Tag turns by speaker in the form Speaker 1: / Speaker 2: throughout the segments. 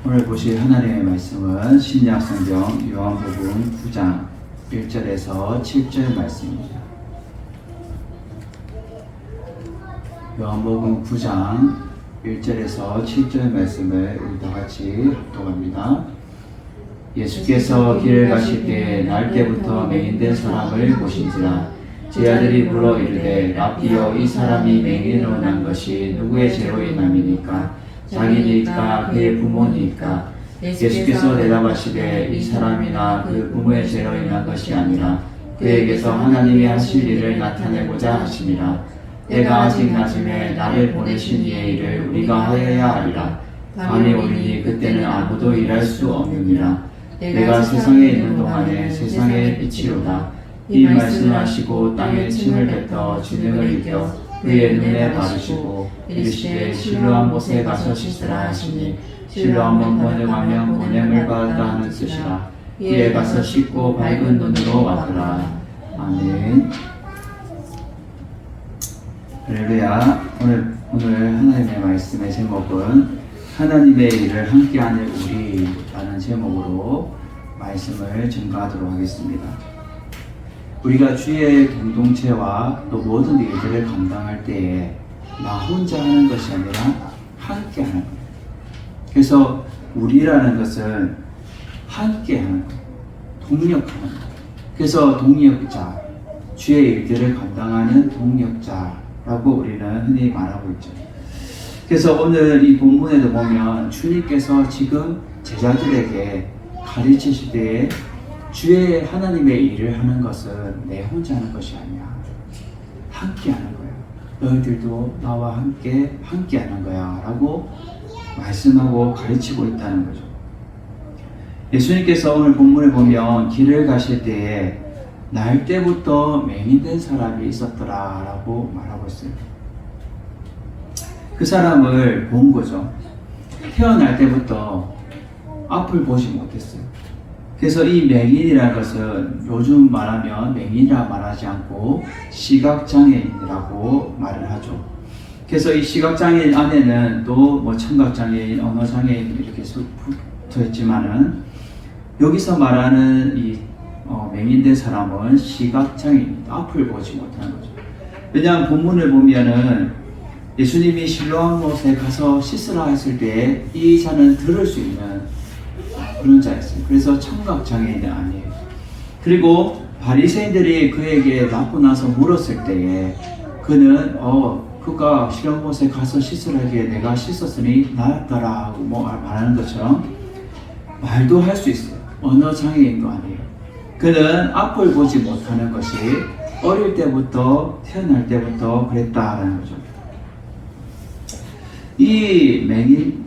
Speaker 1: 오늘 보실 하나님의 말씀은 신약성경 요한복음 9장 1절에서 7절 말씀입니다. 요한복음 9장 1절에서 7절 말씀을 우리 다 같이 독합니다. 예수께서 길을 가실 때에 날 때부터 맹인된 사람을 보신지라 제 아들이 불러 이르되 라피여 이 사람이 맹인으로 난 것이 누구의 죄로 인함이니까 자기니까 그의 부모니까 예수께서 대답하시되 이 사람이나 그 부모의 죄로 인한 것이 아니라 그에게서 하나님이 하실 일을 나타내고자 하심이라. 때가 아직 낮음에 나를 보내신 이의 일을 우리가 하여야 하리라. 밤이 오리니 그때는 아무도 일할 수 없느니라. 내가 세상에 있는 동안에 세상의 빛이로다. 이 말씀하시고 땅에 침을 뱉어 진흙을 입혀 그의 눈에 바르시고 이르시되 실로암 못에 가서 씻으라 하시니 실로암은 번역하면 보냄을 받았다 하는 뜻이라. 이에 가서 씻고 밝은 눈으로 왔더라. 아멘. 할렐루야. 오늘 하나님의 말씀의 제목은 하나님의 일을 함께하는 우리라는 제목으로 말씀을 증거하도록 하겠습니다. 우리가 주의 공동체와 또 모든 일들을 감당할 때에 나 혼자 하는 것이 아니라 함께 하는 거예요. 그래서 우리라는 것은 함께 하는 거예요. 동력하는 거예요. 그래서 동력자, 주의 일들을 감당하는 동력자라고 우리는 흔히 말하고 있죠. 그래서 오늘 이 본문에도 보면 주님께서 지금 제자들에게 가르치실 때에 주의 하나님의 일을 하는 것은 내 혼자 하는 것이 아니야. 함께 하는 거야. 너희들도 나와 함께 하는 거야. 라고 말씀하고 가르치고 있다는 거죠. 예수님께서 오늘 본문을 보면 길을 가실 때에 날 때부터 맹인된 사람이 있었더라. 라고 말하고 있어요. 그 사람을 본 거죠. 태어날 때부터 앞을 보지 못했어요. 그래서 이 맹인이라는 것은 요즘 말하면 맹인이라 말하지 않고 시각장애인이라고 말을 하죠. 그래서 이 시각장애인 안에는 또 뭐 청각장애인, 언어장애인 이렇게 붙어 있지만은 여기서 말하는 이 맹인된 사람은 시각장애인입니다. 앞을 보지 못하는 거죠. 왜냐하면 본문을 보면은 예수님이 실로암 못에 가서 씻으라 했을 때 이 자는 들을 수 있는 그런 자였어요. 그래서 청각장애인이 아니에요. 그리고 바리새인들이 그에게 낳고 나서 물었을 때에 그는 그가 실로암 못에 가서 씻으라기에 내가 씻었으니 나았더라 하고 말하는 것처럼 말도 할 수 있어요. 언어장애인도 아니에요. 그는 앞을 보지 못하는 것이 어릴 때부터 태어날 때부터 그랬다라는 거죠.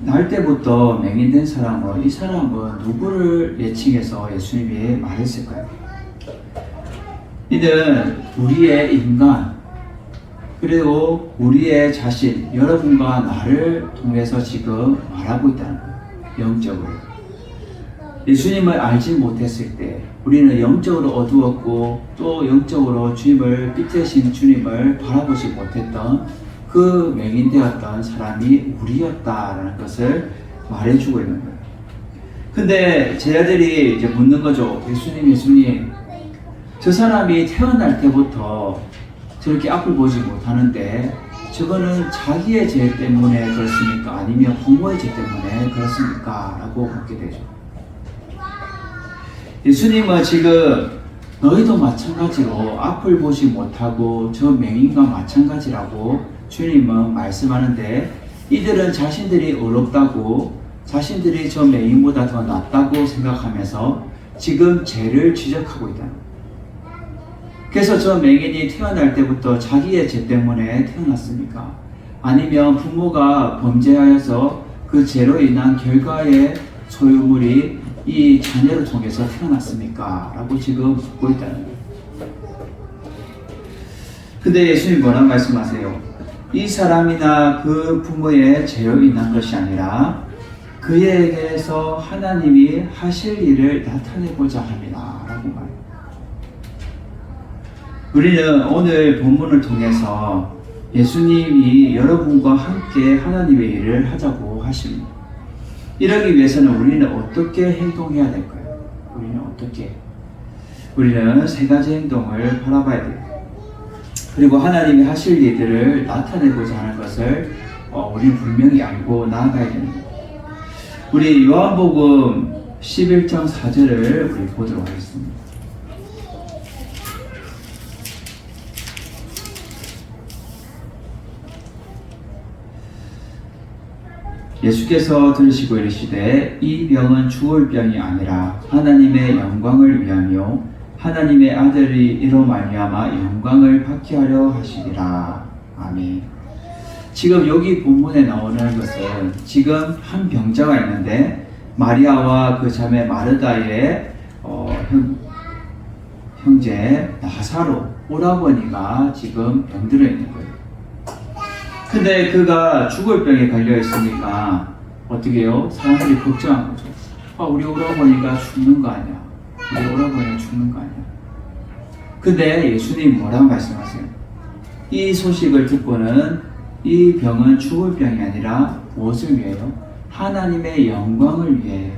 Speaker 1: 날 때부터 맹인된 사람은, 이 사람은 누구를 예칭해서 예수님이 말했을까요? 이는 우리의 인간, 그리고 우리의 자신, 여러분과 나를 통해서 지금 말하고 있다는 거예요. 영적으로. 예수님을 알지 못했을 때, 우리는 영적으로 어두웠고, 또 영적으로 빛대신 주님을 바라보지 못했던 그 맹인되었던 사람이 우리였다라는 것을 말해주고 있는 거예요. 근데 제자들이 이제 묻는 거죠. 예수님, 저 사람이 태어날 때부터 저렇게 앞을 보지 못하는데 저거는 자기의 죄 때문에 그렇습니까? 아니면 부모의 죄 때문에 그렇습니까? 라고 묻게 되죠. 예수님은 지금 너희도 마찬가지로 앞을 보지 못하고 저 맹인과 마찬가지라고 주님은 말씀하는데 이들은 자신들이 어렵다고 자신들이 저 맹인보다 더 낫다고 생각하면서 지금 죄를 지적하고 있다. 그래서 저 맹인이 태어날 때부터 자기의 죄 때문에 태어났습니까? 아니면 부모가 범죄하여서 그 죄로 인한 결과의 소유물이 이 자녀를 통해서 태어났습니까? 라고 지금 묻고 있다는 거예요. 근데 예수님 뭐라고 말씀하세요? 이 사람이나 그 부모의 죄로 인한 것이 아니라 그에게서 하나님이 하실 일을 나타내고자 합니다. 라고 말해요. 우리는 오늘 본문을 통해서 예수님이 여러분과 함께 하나님의 일을 하자고 하십니다. 이러기 위해서는 우리는 어떻게 행동해야 될까요? 우리는 세 가지 행동을 바라봐야 돼요. 그리고 하나님이 하실 일들을 나타내고자 하는 것을 우리는 분명히 알고 나아가야 됩니다. 우리 요한복음 11장 4절을 우리 보도록 하겠습니다. 예수께서 들으시고 이르시되 이 병은 죽을 병이 아니라 하나님의 영광을 위하며 하나님의 아들이 이로 말미암아 영광을 받게 하려 하시리라. 아멘. 지금 여기 본문에 나오는 것은 지금 한 병자가 있는데 마리아와 그 자매 마르다의 형제 나사로 오라버니가 지금 병들어 있는 거예요. 근데 그가 죽을 병에 걸려 있으니까 어떻게 해요? 사람들이 걱정한 거죠. 우리 오라버니가 죽는 거 아니야. 근데 예수님 뭐라고 말씀하세요? 이 소식을 듣고는 이 병은 죽을 병이 아니라 무엇을 위해요? 하나님의 영광을 위해,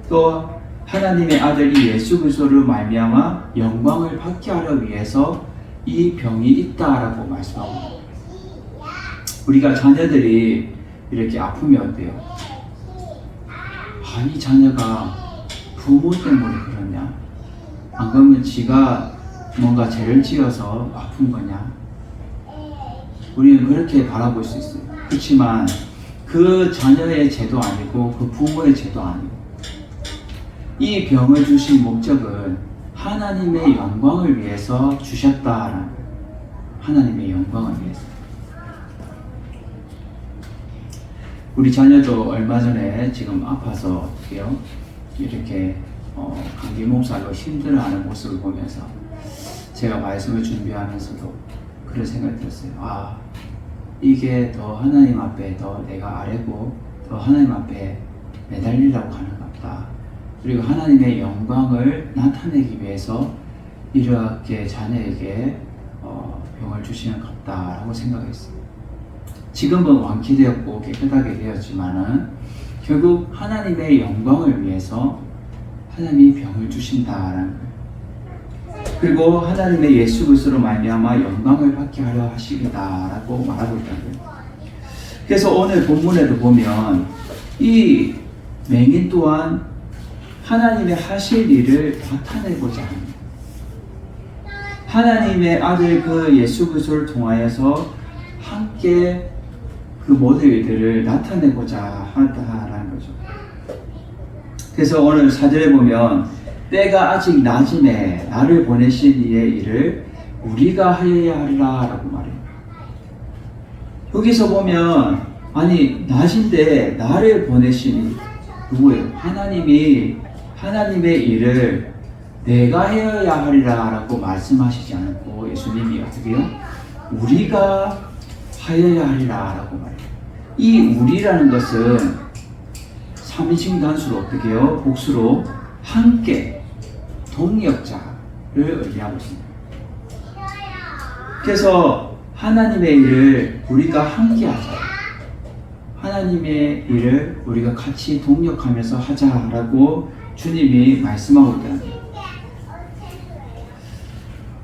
Speaker 1: 또 하나님의 아들이 예수 그리스도로 말미암아 영광을 받게 하려 위해서 이 병이 있다라고 말씀합니다. 우리가 자녀들이 이렇게 아프면 어때요? 이 자녀가 부모 때문에 그러냐? 안 그러면 지가 뭔가 죄를 지어서 아픈 거냐? 우리는 그렇게 바라볼 수 있어요. 그렇지만 그 자녀의 죄도 아니고 그 부모의 죄도 아니고 이 병을 주신 목적은 하나님의 영광을 위해서 주셨다라는 거예요. 하나님의 영광을 위해서. 우리 자녀도 얼마 전에 지금 아파서 어떻게요? 이렇게 감기 몸살로 힘들어하는 모습을 보면서 제가 말씀을 준비하면서도 그런 생각이 들었어요. 이게 더 하나님 앞에 더 내가 아래고 더 하나님 앞에 매달리라고 하는 것 같다. 그리고 하나님의 영광을 나타내기 위해서 이렇게 자녀에게 병을 주시는 것 같다라고 생각했어요. 지금은 완쾌되었고 깨끗하게 되었지만은 결국 하나님의 영광을 위해서 하나님이 병을 주신다라는 거예요. 그리고 하나님의 예수 그리스도로 말미암아 영광을 받게 하려 하시리다라고 말하고 있다는 거예요. 그래서 오늘 본문에도 보면 이 맹인 또한 하나님의 하실 일을 나타내고자 합니다. 하나님의 아들 그 예수 그리스도를 통하여서 함께 그 모든 일들을 나타내고자 한다라는 거죠. 그래서 오늘 4절에 보면 때가 아직 낮음에 나를 보내신 이의 일을 우리가 하여야 하리라 라고 말해요. 여기서 보면 낮인데 나를 보내신 누구예요? 하나님의 일을 내가 해야 하리라 라고 말씀하시지 않고 예수님이 어떻게 해요? 우리가 하여야 하리라 라고 말해요. 이 우리라는 것은 3인칭 단수로 어떻게 해요? 복수로 함께 동역자를 의미하고 있습니다. 그래서 하나님의 일을 우리가 함께 하자. 하나님의 일을 우리가 같이 동역하면서 하자라고 주님이 말씀하고 있다는 거예요.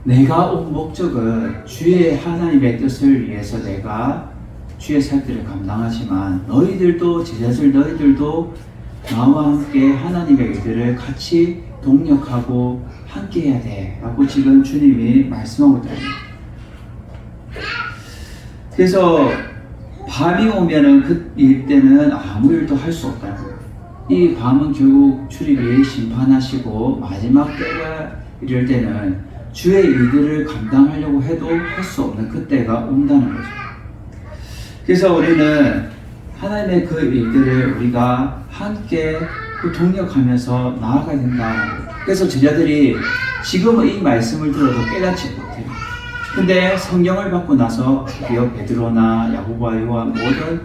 Speaker 1: 내가 온 목적은 주의 하나님의 뜻을 위해서 내가 주의 살들을 감당하지만 너희들도 제자들 너희들도 나와 함께 하나님의 일들을 같이 동력하고 함께 해야 돼 라고 지금 주님이 말씀하고 있다. 그래서 밤이 오면은 그 일 때는 아무 일도 할 수 없다는 거예요. 이 밤은 결국 주님이 심판하시고 마지막 때가 이럴 때는 주의 일들을 감당하려고 해도 할 수 없는 그때가 온다는 거죠. 그래서 우리는 하나님의 그 일들을 우리가 함께 동력하면서 나아가야 된다. 그래서 제자들이 지금은 이 말씀을 들어도 깨닫지 못해요. 근데 성령을 받고 나서 베드로나 야고보와 요한 모든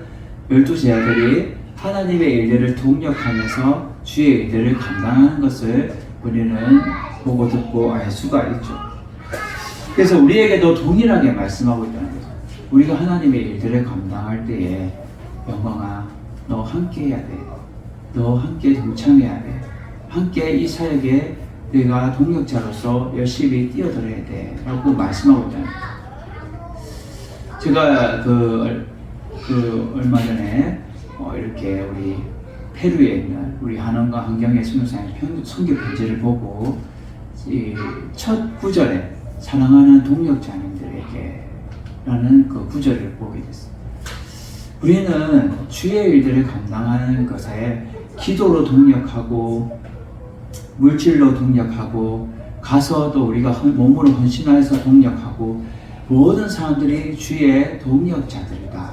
Speaker 1: 12제자들이 하나님의 일들을 동력하면서 주의 일들을 감당하는 것을 우리는 보고 듣고 알 수가 있죠. 그래서 우리에게도 동일하게 말씀하고 있다는 거죠. 우리가 하나님의 일들을 감당할 때에 영광아 너 함께 해야 돼. 너 함께 동참해야 돼. 함께 이 사역에 내가 동역자로서 열심히 뛰어들어야 돼 라고 말씀하고 있잖아요. 제가 얼마 전에 이렇게 우리 페루에 있는 우리 한원과 환경의 선교사님 선교 편지를 보고 이 첫 구절에 사랑하는 동역자님들에게 라는 그 구절을 보게 됐어요. 우리는 주의 일들을 감당하는 것에 기도로 동역하고 물질로 동역하고 가서 또 우리가 몸으로 헌신해서 동역하고 모든 사람들이 주의 동역자들이다.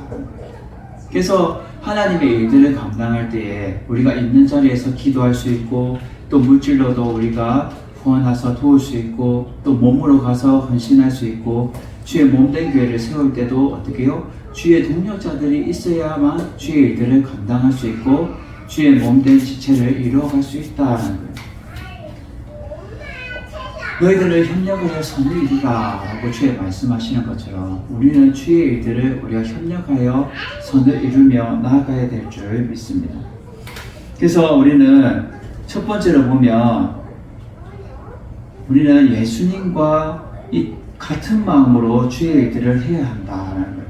Speaker 1: 그래서 하나님의 일들을 감당할 때에 우리가 있는 자리에서 기도할 수 있고 또 물질로도 우리가 후원해서 도울 수 있고 또 몸으로 가서 헌신할 수 있고 주의 몸된 교회를 세울 때도 어떻게 해요? 주의 동역자들이 있어야만 주의 일들을 감당할 수 있고 주의 몸된 지체를 이루어갈 수 있다는 거예요. 너희들을 협력하여 선을 이루라 라고 주의 말씀하시는 것처럼 우리는 주의 일들을 우리가 협력하여 선을 이루며 나아가야 될 줄 믿습니다. 그래서 우리는 첫 번째로 보면 우리는 예수님과 이 같은 마음으로 주의 일들을 해야 한다는 거예요.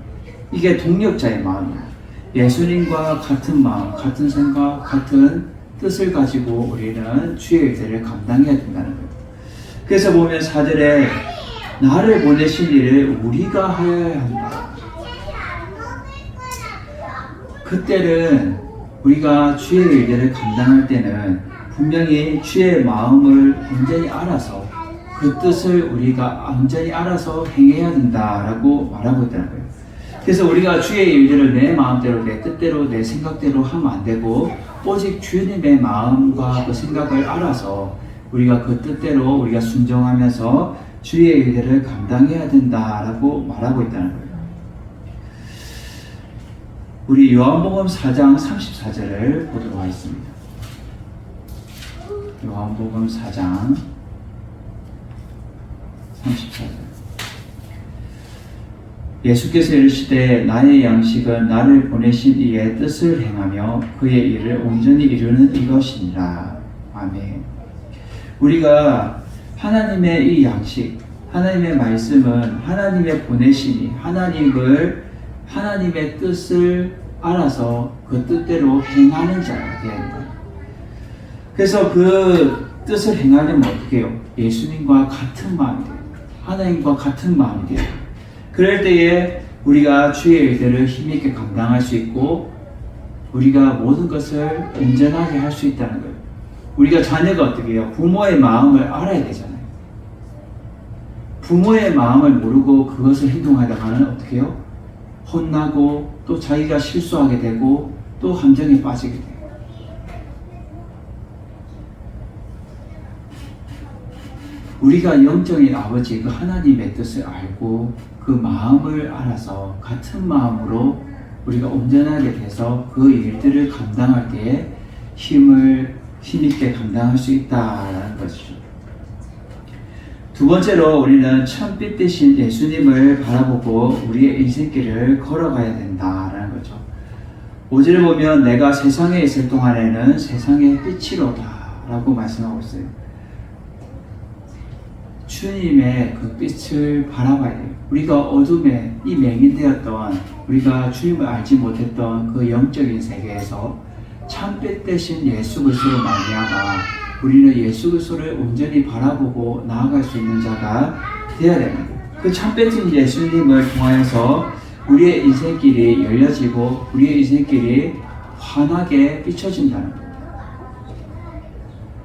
Speaker 1: 이게 동역자의 마음이에요. 예수님과 같은 마음, 같은 생각, 같은 뜻을 가지고 우리는 주의 일들을 감당해야 된다는 거예요. 그래서 보면 4절에 나를 보내신 일을 우리가 하여야 한다. 그때는 우리가 주의 일들을 감당할 때는 분명히 주의 마음을 온전히 알아서 그 뜻을 우리가 완전히 알아서 행해야 된다라고 말하고 있다는 거예요. 그래서 우리가 주의 일들을 내 마음대로, 내 뜻대로, 내 생각대로 하면 안 되고 오직 주님의 마음과 그 생각을 알아서 우리가 그 뜻대로 우리가 순종하면서 주의 일들을 감당해야 된다라고 말하고 있다는 거예요. 우리 요한복음 4장 34절을 보도록 하겠습니다. 요한복음 4장 34절. 예수께서 이르시되 나의 양식은 나를 보내신 이의 뜻을 행하며 그의 일을 온전히 이루는 이것이니라. 아멘. 우리가 하나님의 이 양식, 하나님의 말씀은 하나님의 보내심이 하나님의 뜻을 알아서 그 뜻대로 행하는 자가 되어야 된다. 그래서 그 뜻을 행하려면 어떻게 해요? 예수님과 같은 마음이 돼요. 하나님과 같은 마음이 돼요. 그럴 때에 우리가 주의 일들을 힘있게 감당할 수 있고 우리가 모든 것을 온전하게 할 수 있다는 거예요. 우리가 자녀가 어떻게 해요? 부모의 마음을 알아야 되잖아요. 부모의 마음을 모르고 그것을 행동하다가는 어떻게 해요? 혼나고 또 자기가 실수하게 되고 또 함정에 빠지게 돼요. 우리가 영적인 아버지 그 하나님의 뜻을 알고 그 마음을 알아서 같은 마음으로 우리가 온전하게 돼서 그 일들을 감당할 때에 힘있게 감당할 수 있다는 것이죠. 두 번째로 우리는 참빛 대신 예수님을 바라보고 우리의 인생길을 걸어가야 된다는 거죠. 5절을 보면 내가 세상에 있을 동안에는 세상의 빛이로다 라고 말씀하고 있어요. 주님의 그 빛을 바라봐야 돼요. 우리가 어둠에 이 맹인되었던 우리가 주님을 알지 못했던 그 영적인 세계에서 참빛 대신 예수 그리스도로 말미암아 우리는 예수 그리스도를 온전히 바라보고 나아갈 수 있는 자가 되어야 됩니다. 그 참빛인 예수님을 통하여서 우리의 인생길이 열려지고 우리의 인생길이 환하게 비춰진다는 겁니다.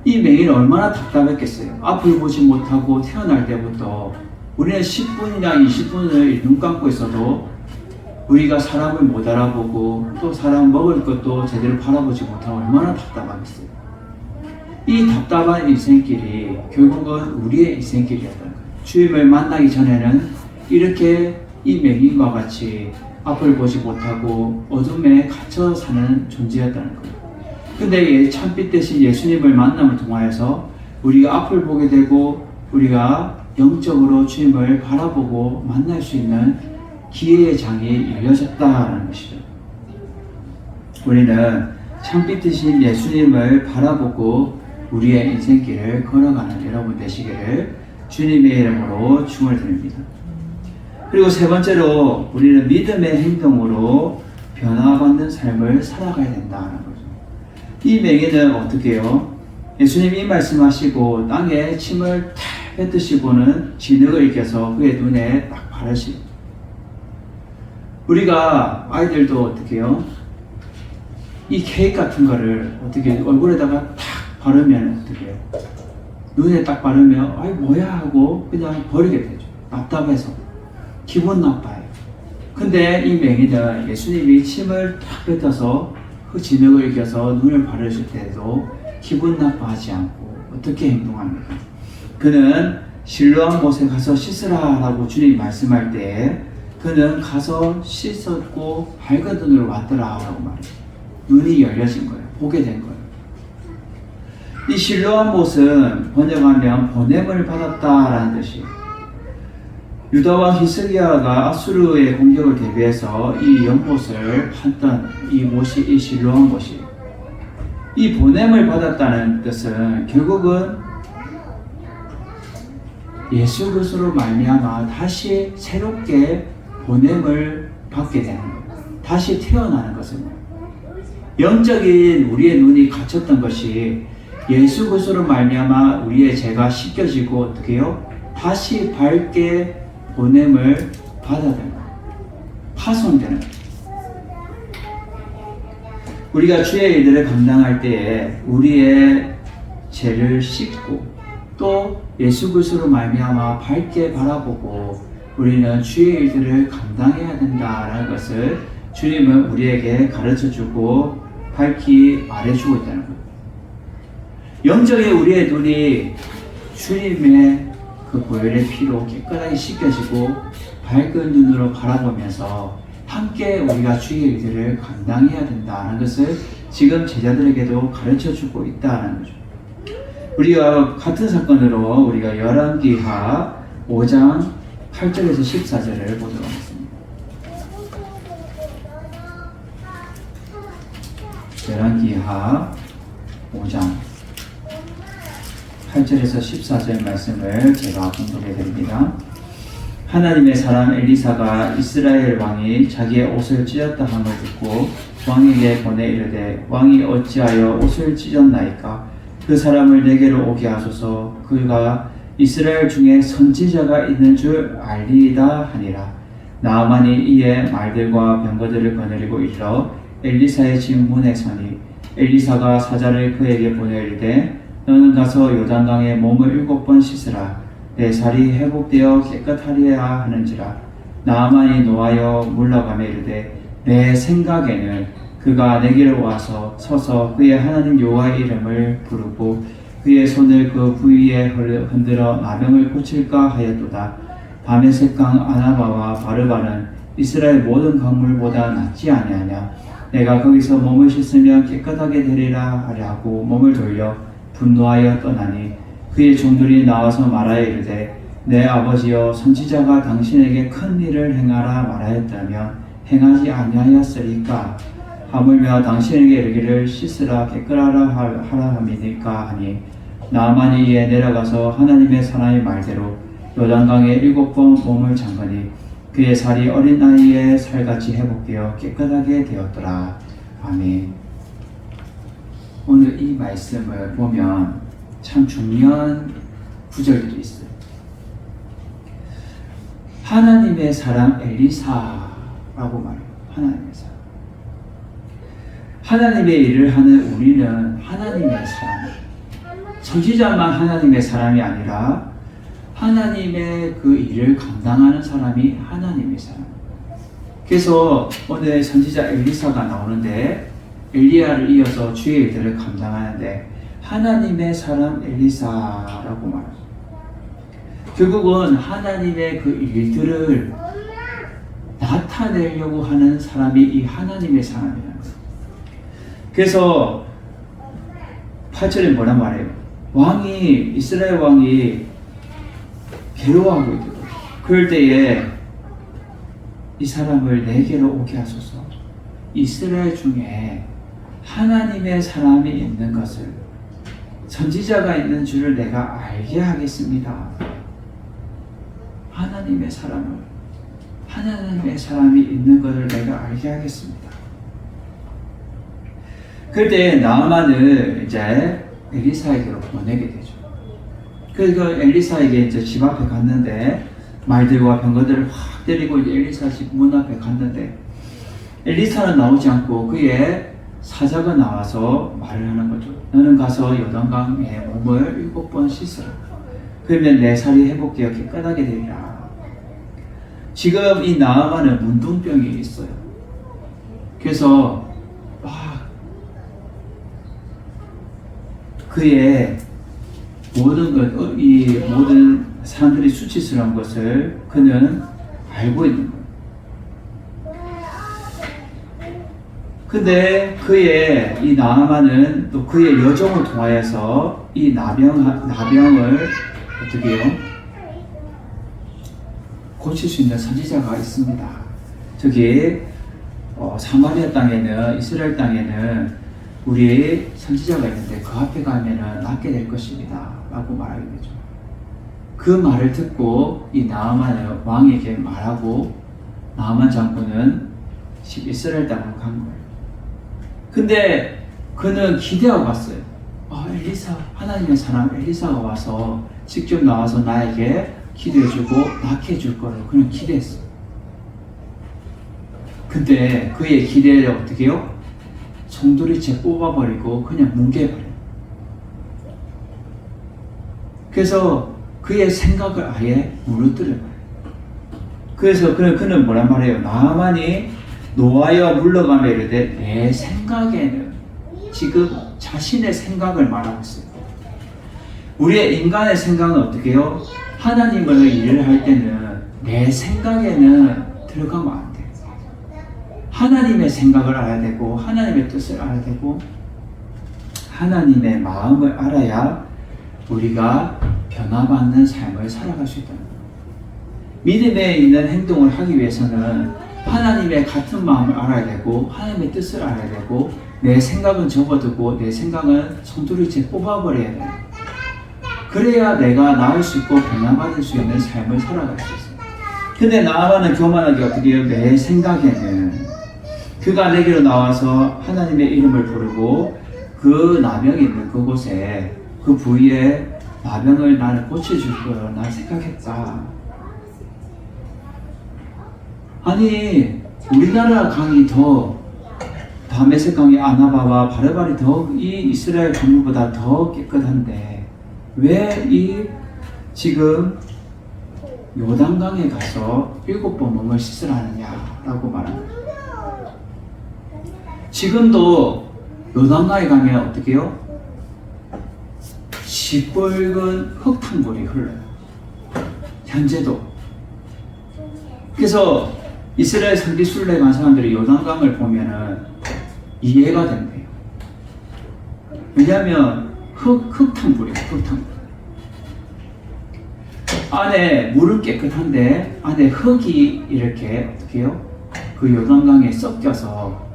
Speaker 1: 이 맹인은 얼마나 답답했겠어요. 앞을 보지 못하고 태어날 때부터 우리는 10분이나 20분을 눈 감고 있어도 우리가 사람을 못 알아보고 또 사람 먹을 것도 제대로 바라보지 못하고 얼마나 답답하겠어요. 이 답답한 인생길이 결국은 우리의 인생길이었다는 거예요. 주님을 만나기 전에는 이렇게 이 맹인과 같이 앞을 보지 못하고 어둠에 갇혀 사는 존재였다는 거예요. 근데 참빛 대신 예수님을 만남을 통하여서 우리가 앞을 보게 되고 우리가 영적으로 주님을 바라보고 만날 수 있는 기회의 장이 열려졌다는 것이죠. 우리는 창빛 드신 예수님을 바라보고 우리의 인생길을 걸어가는 여러분 되시기를 주님의 이름으로 축원을 드립니다. 그리고 세 번째로 우리는 믿음의 행동으로 변화받는 삶을 살아가야 된다는 거죠. 이 맹인은 어떻게 해요? 예수님이 말씀하시고 땅에 침을 탁 뱉으시고는 진흙을 익혀서 그의 눈에 딱 바르시고, 우리가 아이들도 어떻게 해요? 이 케이크 같은 거를 어떻게 얼굴에다가 탁 바르면 어떻게 해요? 눈에 딱 바르면 아이 뭐야 하고 그냥 버리게 되죠. 답답해서 기분 나빠요. 근데 이 맹인은 예수님이 침을 탁 뱉어서 그 진흙을 이겨서 눈을 바르실 때도 기분 나빠하지 않고 어떻게 행동합니까? 그는 실로암 못에 가서 씻으라라고 주님이 말씀할 때 그는 가서 씻었고 밝은 눈으로 왔더라라고 말해요. 눈이 열려진 거예요. 보게 된 거예요. 이 실로암 못은 번역하면 보냄을 받았다라는 뜻이에요. 유다와 히스기야가 아수르의 공격을 대비해서 이 연못을 판던 이 못이 이 실로암 못이에요. 이 보냄을 받았다는 뜻은 결국은 예수 그리스도로 말미암아 다시 새롭게 보냄을 받게 되는 거예요. 다시 태어나는 것입니다. 영적인 우리의 눈이 갇혔던 것이 예수 그리스도로 말미암아 우리의 죄가 씻겨지고 어떻게 해요? 다시 밝게 보냄을 받아야 되는 거예요. 파손되는 거예요. 우리가 주의 일들을 감당할 때에 우리의 죄를 씻고 또 예수 그리스도로 말미암아 밝게 바라보고 우리는 주의 일들을 감당해야 된다라는 것을 주님은 우리에게 가르쳐주고 밝히 말해주고 있다는 거예요. 영적인 우리의 눈이 주님의 그 보혈의 피로 깨끗하게 씻겨지고 밝은 눈으로 바라보면서 함께 우리가 주의 일들을 감당해야 된다는 것을 지금 제자들에게도 가르쳐주고 있다는 거죠. 우리가 같은 사건으로 우리가 열왕기하 5장 8절에서 14절을 보도록 하겠습니다. 열왕기하 5장 8절에서 14절 말씀을 제가 공독해 드립니다. 하나님의 사람 엘리사가 이스라엘 왕이 자기의 옷을 찢었다 함을 듣고 왕에게 보내 이르되 왕이 어찌하여 옷을 찢었나이까? 그 사람을 내게로 오게 하소서. 그가 이스라엘 중에 선지자가 있는 줄 알리이다 하니라. 나아만이 이에 말들과 병거들을 거느리고 이르러 엘리사의 집 문에 서니 엘리사가 사자를 그에게 보내 이르되 너는 가서 요단강에 몸을 7번 씻으라. 내 살이 회복되어 깨끗하리라 하는지라. 나아만이 노하여 물러가며 이르되 내 생각에는 그가 내게로 와서 서서 그의 하나님 여호와의 이름을 부르고 그의 손을 그 부위에 흔들어 나병을 고칠까 하였도다. 다메섹강 아나바와 바르바는 이스라엘 모든 강물보다 낫지 아니하냐. 내가 거기서 몸을 씻으면 깨끗하게 되리라 하려고 몸을 돌려 분노하여 떠나니 그의 종들이 나와서 말하여 이르되 내 아버지여 선지자가 당신에게 큰 일을 행하라 말하였다면 행하지 아니하였으리까? 하물며 당신에게 이르기를 씻으라 깨끗하라 하라 함이니까 하니 나아만이 이에 내려가서 하나님의 사람의 말대로 요단강에 7번 몸을 잠그니 그의 살이 어린 나이에 살같이 회복되어 깨끗하게 되었더라. 아멘. 오늘 이 말씀을 보면 참 중요한 구절들이 있어요. 하나님의 사람 엘리사라고 말해요. 하나님의 사람. 하나님의 일을 하는 우리는 하나님의 사람이에요. 선지자만 하나님의 사람이 아니라 하나님의 그 일을 감당하는 사람이 하나님의 사람. 그래서 오늘 선지자 엘리사가 나오는데 엘리야를 이어서 주의 일들을 감당하는데 하나님의 사람 엘리사라고 말합니다. 결국은 하나님의 그 일들을 나타내려고 하는 사람이 이 하나님의 사람이라는 거예요. 그래서 8절에 뭐라 말해요? 왕이 이스라엘 왕이 괴로워하고 있거든요. 그럴 때에 이 사람을 내게로 오게 하소서. 이스라엘 중에 하나님의 사람이 있는 것을, 선지자가 있는 줄을 내가 알게 하겠습니다. 하나님의 사람이 있는 것을 내가 알게 하겠습니다. 그때 나아만을 이제 엘리사에게로 보내게 되죠. 그래서 엘리사에게 이제 집 앞에 갔는데 말들과 병거들을 확 때리고 이제 엘리사 집 문 앞에 갔는데 엘리사는 나오지 않고 그의 사자가 나와서 말을 하는 거죠. 너는 가서 요단강에 몸을 7번 씻으라. 그러면 내 살이 회복되어 깨끗하게 되리라. 지금 이 나아만은 문둥병이 있어요. 그래서 그의 모든 사람들이 수치스러운 것을 그는 알고 있는 거예요. 근데 그의 이 나아만은 또 그의 여종을 통하여서 이 나병을 어떻게 해요? 고칠 수 있는 선지자가 있습니다. 저기 사마리아 땅에는, 이스라엘 땅에는 우리 선지자가 있는데 그 앞에 가면은 낫게 될 것입니다 라고 말하게 되죠. 그 말을 듣고 이 나아만 왕에게 말하고 나아만 장군은 이스라엘 땅으로 간 거예요. 근데 그는 기대하고 갔어요. 엘리사, 하나님의 사람 엘리사가 와서 직접 나와서 나에게 기도해주고 낫게 해줄 거를 그는 기대했어요. 근데 그의 기대를 어떻게 해요? 송두리째 뽑아버리고 그냥 뭉개버려요. 그래서 그의 생각을 아예 무너뜨려버려요. 그래서 그는 뭐란 말이에요? 나아만이 노하여 물러가며 이르되 내 생각에는, 지금 자신의 생각을 말하고 있어요. 우리의 인간의 생각은 어떻게 해요? 하나님을 일을 할 때는 내 생각에는 들어가면 안 돼요. 하나님의 생각을 알아야 되고 하나님의 뜻을 알아야 되고 하나님의 마음을 알아야 우리가 변화받는 삶을 살아갈 수 있다. 믿음에 있는 행동을 하기 위해서는 하나님의 같은 마음을 알아야 되고 하나님의 뜻을 알아야 되고 내 생각은 접어두고 내 생각은 손두리째 뽑아버려야 돼요. 그래야 내가 나을 수 있고 변화받을 수 있는 삶을 살아갈 수 있어요. 근데 나아만은 교만하게 어떻게 해요? 내 생각에는 그가 내게로 나와서 하나님의 이름을 부르고 그 나병이 있는 그곳에 그 부위에 나병을 나는 고쳐줄 거라 난 생각했다. 아니 우리나라 강이 더 다메섹 강이 아나바와 바르바리 더 이 이스라엘 강물보다 더 깨끗한데 왜 이 지금 요단강에 가서 7번 몸을 씻으라 하느냐라고 말합니다. 지금도 요단강에 가면 어떻게 해요? 시뻘건 흙탕물이 흘러요. 현재도. 그래서 이스라엘 선지순례 간 사람들이 요단강을 보면은 이해가 된대요. 왜냐하면 흙탕물이에요. 흙탕물. 안에 물은 깨끗한데 안에 흙이 이렇게 어떻게 해요? 그 요단강에 섞여서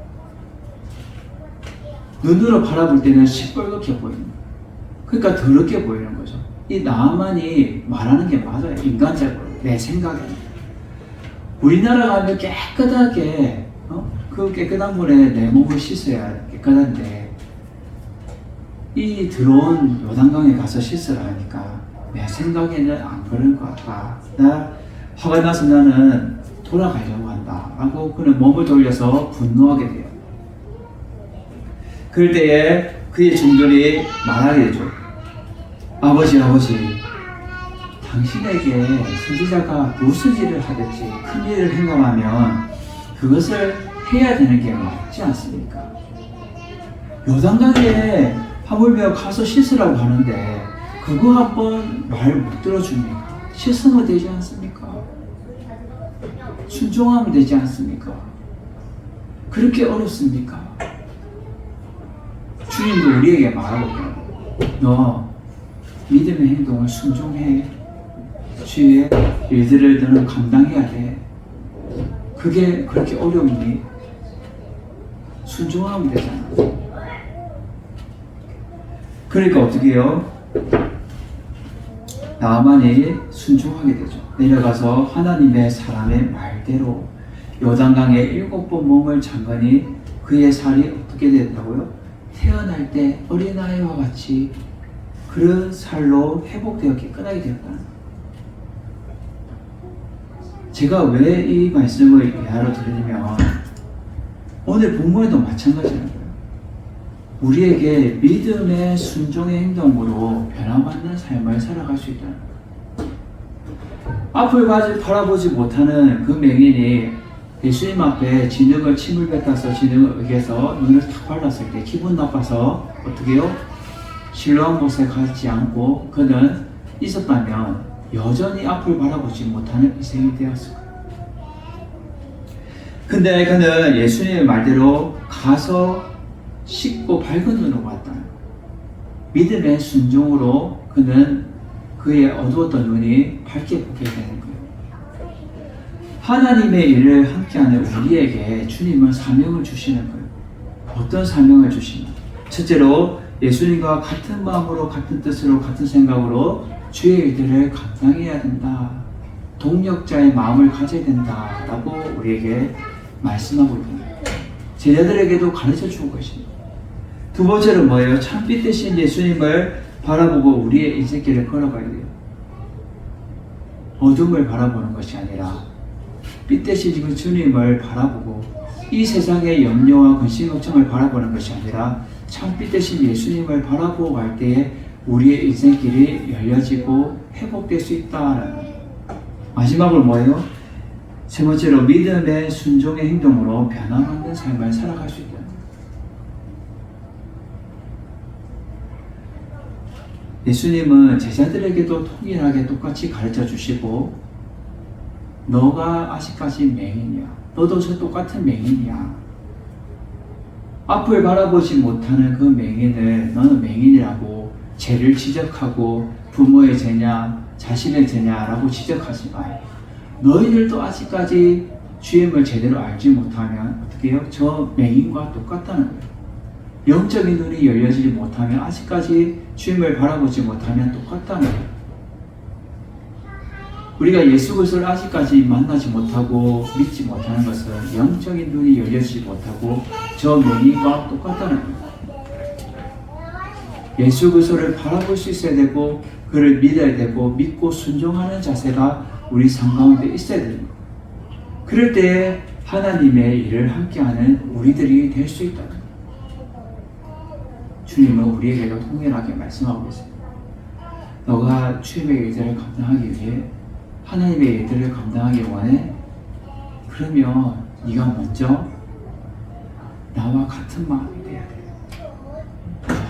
Speaker 1: 눈으로 바라볼 때는 시뻘겋게 보이는 거예요. 그러니까 더럽게 보이는 거죠. 이 나아만이 말하는 게 맞아요. 인간적으로 내 생각에는 우리나라 가면 깨끗하게 그 깨끗한 물에 내 몸을 씻어야 깨끗한데 이 들어온 요단강에 가서 씻으라 하니까 내 생각에는 안 그럴 것 같다. 나 화가 나서 나는 돌아가려고 한다 라고 그는 몸을 돌려서 분노하게 돼요. 그럴 때에 그의 종들이 말하게 되죠. 아버지 당신에게 선지자가 무슨 일을 하든지 큰 일을 행함하면 그것을 해야 되는 게 맞지 않습니까? 요단강에 하물며 가서 씻으라고 하는데 그거 한번 말 못 들어줍니까? 씻으면 되지 않습니까? 순종하면 되지 않습니까? 그렇게 어렵습니까? 주님도 우리에게 말하고 너 믿음의 행동을 순종해. 주의 일들을 너는 감당해야 돼. 그게 그렇게 어려우니 순종하면 되잖아. 그러니까 어떻게 해요? 나만이 순종하게 되죠. 내려가서 하나님의 사람의 말대로 요단강에 7번 몸을 잠가니 그의 살이 어떻게 됐다고요? 태어날 때 어린아이와 같이 그런 살로 회복되어 깨끗하게 되었다는 거예요. 제가 왜 이 말씀을 예하러 드리냐면 오늘 본문에도 마찬가지라는 거예요. 우리에게 믿음의 순종의 행동으로 변화받는 삶을 살아갈 수 있다는 거예요. 앞을 바라보지 못하는 그 맹인이 예수님 앞에 진흙을 침을 뱉어서 진흙을 으개서 눈을 탁 발랐을 때 기분 나빠서 어떻게 해요? 실로암 못에 가지 않고 그는 있었다면 여전히 앞을 바라보지 못하는 인생이 되었을 거예요. 근데 그는 예수님의 말대로 가서 씻고 밝은 눈으로 왔다. 믿음의 순종으로 그는 그의 어두웠던 눈이 밝게 보게 되는 거예요. 하나님의 일을 함께하는 우리에게 주님은 사명을 주시는 거예요. 어떤 사명을 주시나? 첫째로 예수님과 같은 마음으로 같은 뜻으로 같은 생각으로 주의 일들을 감당해야 된다. 동력자의 마음을 가져야 된다라고 우리에게 말씀하고 있습니다. 제자들에게도 가르쳐 주고 계십니다. 두 번째로 뭐예요? 참빛 대신 예수님을 바라보고 우리의 인생길을 걸어가야 돼요. 어둠을 바라보는 것이 아니라 빛 대신 주님을 바라보고 이 세상의 염려와 근심 걱정을 바라보는 것이 아니라 참빛 대신 예수님을 바라보고 갈 때에 우리의 인생길이 열려지고 회복될 수 있다라는 거예요. 마지막으로 뭐예요? 세 번째로 믿음의 순종의 행동으로 변화받는 삶을 살아갈 수 있다. 예수님은 제자들에게도 통일하게 똑같이 가르쳐 주시고 너가 아직까지 맹인이야. 너도 저 똑같은 맹인이야. 앞을 바라보지 못하는 그 맹인을 너는 맹인이라고 죄를 지적하고 부모의 죄냐 자신의 죄냐라고 지적하지 마요. 너희들도 아직까지 주님을 제대로 알지 못하면 어떻게 해요? 저 맹인과 똑같다는 거예요. 영적인 눈이 열려지지 못하면 아직까지 주님을 바라보지 못하면 똑같다는 거예요. 우리가 예수 그리스도를 아직까지 만나지 못하고 믿지 못하는 것은 영적인 눈이 열려지지 못하고 저 맹인과 똑같다는 거예요. 예수 그리스도를 바라볼 수 있어야 되고 그를 믿어야 되고 믿고 순종하는 자세가 우리 삶 가운데 있어야 되는 거예요. 그럴 때 하나님의 일을 함께하는 우리들이 될 수 있다는 거예요. 주님은 우리에게도 통일하게 말씀하고 있습니다. 너가 주님의 일들을 감당하기 위해 하나님의 일들을 감당하기 원해? 그러면 네가 먼저 나와 같은 마음이 돼야 돼. 나와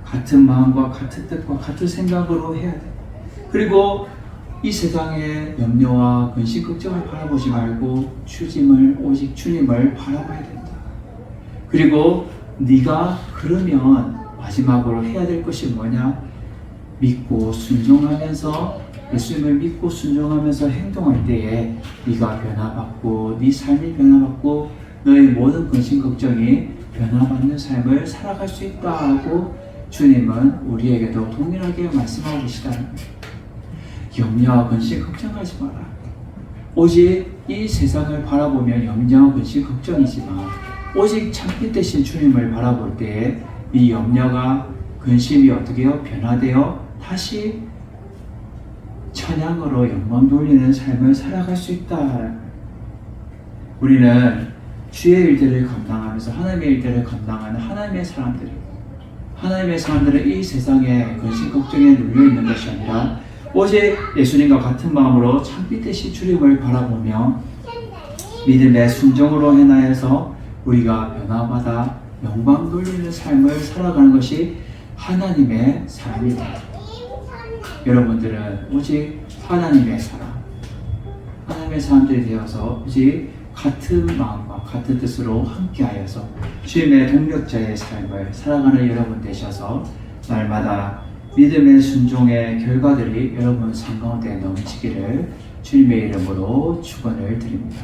Speaker 1: 같은 마음과 같은 뜻과 같은 생각으로 해야 돼. 그리고 이 세상의 염려와 근심 걱정을 바라보지 말고 오직 주님을 바라봐야 된다. 그리고 네가 그러면 마지막으로 해야 될 것이 뭐냐? 믿고 순종하면서 예수님을 믿고 순종하면서 행동할 때에 네가 변화받고 네 삶이 변화받고 너의 모든 근심 걱정이 변화받는 삶을 살아갈 수 있다고 주님은 우리에게도 동일하게 말씀하고 계시다는 거예요. 염려와 근심 걱정하지 마라. 오직 이 세상을 바라보면 염려와 근심 걱정이지만 오직 참빛 대신 주님을 바라볼 때에 이 염려가 근심이 어떻게 해요? 변화되어 다시 찬양으로 영광 돌리는 삶을 살아갈 수 있다. 우리는 주의 일들을 감당하면서 하나님의 일들을 감당하는 하나님의 사람들은 이 세상에 근심 걱정에 눌려있는 것이 아니라 오직 예수님과 같은 마음으로 참빛 대신 주님을 바라보며 믿음의 순종으로 행하여서 우리가 변화받아 영광 돌리는 삶을 살아가는 것이 하나님의 사람이다. 여러분들은 오직 하나님의 사람들이 되어서 오직 같은 마음과 같은 뜻으로 함께하여서 주님의 동력자의 삶을 살아가는 여러분 되셔서 날마다 믿음의 순종의 결과들이 여러분 삶 가운데 넘치기를 주님의 이름으로 축원을 드립니다.